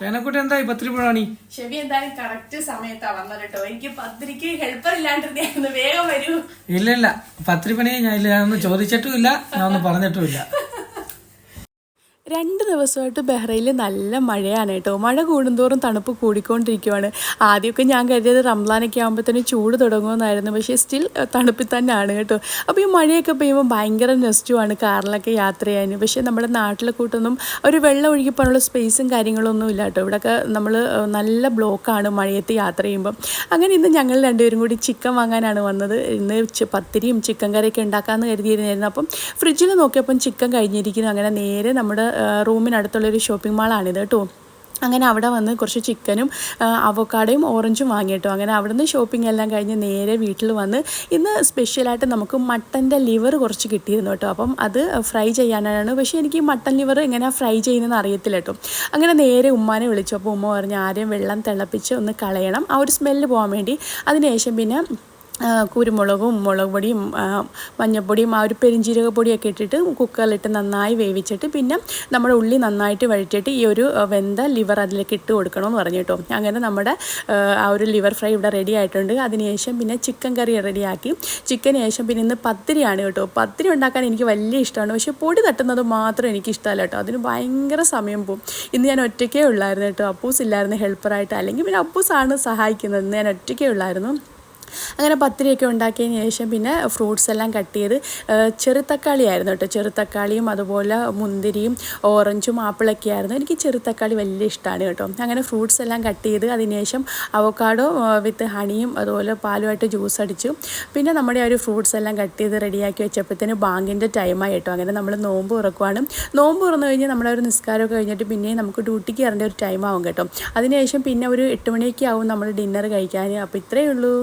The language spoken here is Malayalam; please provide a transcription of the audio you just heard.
പേനക്കുട്ടി എന്തായി പത്തിരി പണി? ഷെവി എന്തായാലും കറക്റ്റ് സമയത്താ വന്നത് കേട്ടോ. എനിക്ക് പത്തിരിക്ക് ഹെൽപ്പർ ഇല്ലാണ്ടിരുന്നു. വേഗം വരൂ. ഇല്ല പത്തിരി പണിയെ ഞാനൊന്നും ചോദിച്ചിട്ടും ഇല്ല, ഞാൻ ഒന്നും പറഞ്ഞിട്ടും ഇല്ല. 2 ദിവസമായിട്ട് ബഹ്റൈനിൽ നല്ല മഴയാണ് കേട്ടോ. മഴ കൂടുന്തോറും തണുപ്പ് കൂടിക്കൊണ്ടിരിക്കുകയാണ്. ആദ്യമൊക്കെ ഞാൻ കരുതിയത് റംസാനൊക്കെ ആകുമ്പോഴത്തേനും ചൂട് തുടങ്ങുമെന്നായിരുന്നു. പക്ഷേ സ്റ്റിൽ തണുപ്പിൽ തന്നെയാണ് കേട്ടോ. അപ്പോൾ ഈ മഴയൊക്കെ പെയ്യുമ്പോൾ ഭയങ്കര നെസ്റ്റുമാണ് കാറിലൊക്കെ യാത്ര ചെയ്യാൻ. പക്ഷേ നമ്മുടെ നാട്ടിലെ കൂട്ടൊന്നും ഒരു വെള്ളം ഒഴുകി പോകാനുള്ള സ്പേസും കാര്യങ്ങളൊന്നും ഇല്ല കേട്ടോ. ഇവിടെയൊക്കെ നമ്മൾ നല്ല ബ്ലോക്കാണ് മഴയത്ത് യാത്ര ചെയ്യുമ്പം. അങ്ങനെ ഇന്ന് ഞങ്ങൾ രണ്ടുപേരും കൂടി ചിക്കൻ വാങ്ങാനാണ് വന്നത്. ഇന്ന് പത്തിരിയും ചിക്കൻ കറിയൊക്കെ ഉണ്ടാക്കാമെന്ന് കരുതിയിരുന്നായിരുന്നു. അപ്പം ഫ്രിഡ്ജിൽ നോക്കിയപ്പം ചിക്കൻ കഴിഞ്ഞിരിക്കുന്നു. അങ്ങനെ നേരെ നമ്മുടെ റൂമിനടുത്തുള്ളൊരു ഷോപ്പിംഗ് മാളാണിത് കേട്ടോ. അങ്ങനെ അവിടെ വന്ന് കുറച്ച് ചിക്കനും അവക്കാടയും ഓറഞ്ചും വാങ്ങിയിട്ടോ. അങ്ങനെ അവിടെ നിന്ന് ഷോപ്പിംഗ് എല്ലാം കഴിഞ്ഞ് നേരെ വീട്ടിൽ വന്ന് ഇന്ന് സ്പെഷ്യലായിട്ട് നമുക്ക് മട്ടൻ്റെ ലിവർ കുറച്ച് കിട്ടിയിരുന്നു കേട്ടോ. അപ്പം അത് ഫ്രൈ ചെയ്യാനാണ്. പക്ഷേ എനിക്ക് മട്ടൻ ലിവർ എങ്ങനെ ഫ്രൈ ചെയ്യുന്നതെന്ന് അറിയത്തില്ല കേട്ടോ. അങ്ങനെ നേരെ ഉമ്മാനെ വിളിച്ചു. അപ്പോൾ ഉമ്മ പറഞ്ഞു ആദ്യം വെള്ളം തിളപ്പിച്ച് ഒന്ന് കളയണം, ആ ഒരു സ്മെല്ല് പോകാൻ വേണ്ടി. അതിനുശേഷം പിന്നെ കുരുമുളകും മുളക് പൊടിയും മഞ്ഞൾപ്പൊടിയും ആ ഒരു പെരിഞ്ജീരകപ്പൊടിയൊക്കെ ഇട്ടിട്ട് കുക്കറിലിട്ട് നന്നായി വേവിച്ചിട്ട് പിന്നെ നമ്മുടെ ഉള്ളി നന്നായിട്ട് വഴറ്റിയിട്ട് ഈ ഒരു വെന്ത ലിവർ അതിലേക്ക് ഇട്ട് കൊടുക്കണമെന്ന് പറഞ്ഞു കേട്ടോ. അങ്ങനെ നമ്മുടെ ആ ഒരു ലിവർ ഫ്രൈ ഇവിടെ റെഡി ആയിട്ടുണ്ട്. അതിനുശേഷം പിന്നെ ചിക്കൻ കറി റെഡിയാക്കി. ചിക്കന് ശേഷം പിന്നെ ഇന്ന് പത്തിരിയാണ് കേട്ടോ. പത്തിരി ഉണ്ടാക്കാൻ എനിക്ക് വലിയ ഇഷ്ടമാണ്. പക്ഷേ പൊടി തട്ടുന്നത് മാത്രം എനിക്ക് ഇഷ്ടമല്ല കേട്ടോ. അതിന് ഭയങ്കര സമയം പോകും. ഇന്ന് ഞാൻ ഒറ്റയ്ക്കേ ഉള്ളായിരുന്നു കേട്ടോ. അപ്പൂസ് ഇല്ലായിരുന്നു ഹെൽപ്പറായിട്ട്. അല്ലെങ്കിൽ പിന്നെ അപ്പൂസാണ് സഹായിക്കുന്നത്. ഇന്ന് ഞാൻ ഒറ്റയ്ക്കേ ഉള്ളായിരുന്നു. അങ്ങനെ പത്തിരിയൊക്കെ ഉണ്ടാക്കിയതിന് ശേഷം പിന്നെ ഫ്രൂട്ട്സ് എല്ലാം കട്ട് ചെയ്ത് ചെറുതക്കാളി ആയിരുന്നു കേട്ടോ. ചെറുതക്കാളിയും അതുപോലെ മുന്തിരിയും ഓറഞ്ചും ആപ്പിളൊക്കെ ആയിരുന്നു. എനിക്ക് ചെറുതക്കാളി വലിയ ഇഷ്ടമാണ് കേട്ടോ. അങ്ങനെ ഫ്രൂട്ട്സ് എല്ലാം കട്ട് ചെയ്ത് അതിനുശേഷം അവക്കാഡോ വിത്ത് ഹണിയും അതുപോലെ പാലുമായിട്ട് ജ്യൂസ് അടിച്ചു. പിന്നെ നമ്മുടെ ആ ഒരു ഫ്രൂട്ട്സ് എല്ലാം കട്ട് ചെയ്ത് റെഡിയാക്കി വെച്ചപ്പോഴത്തേന് ബാങ്കിൻ്റെ ടൈമായി കേട്ടോ. അങ്ങനെ നമ്മൾ നോമ്പ് തുറക്കുവാണ്. നോമ്പ് തുറന്നു കഴിഞ്ഞാൽ നമ്മുടെ ഒരു നിസ്കാരമൊക്കെ കഴിഞ്ഞിട്ട് പിന്നെ നമുക്ക് ഡ്യൂട്ടിക്ക് കയറേണ്ട ഒരു ടൈമാവും കേട്ടോ. അതിനുശേഷം പിന്നെ ഒരു 8 മണിയൊക്കെ ആവും നമ്മൾ ഡിന്നർ കഴിക്കാൻ. അപ്പോൾ ഇത്രയേ ഉള്ളൂ.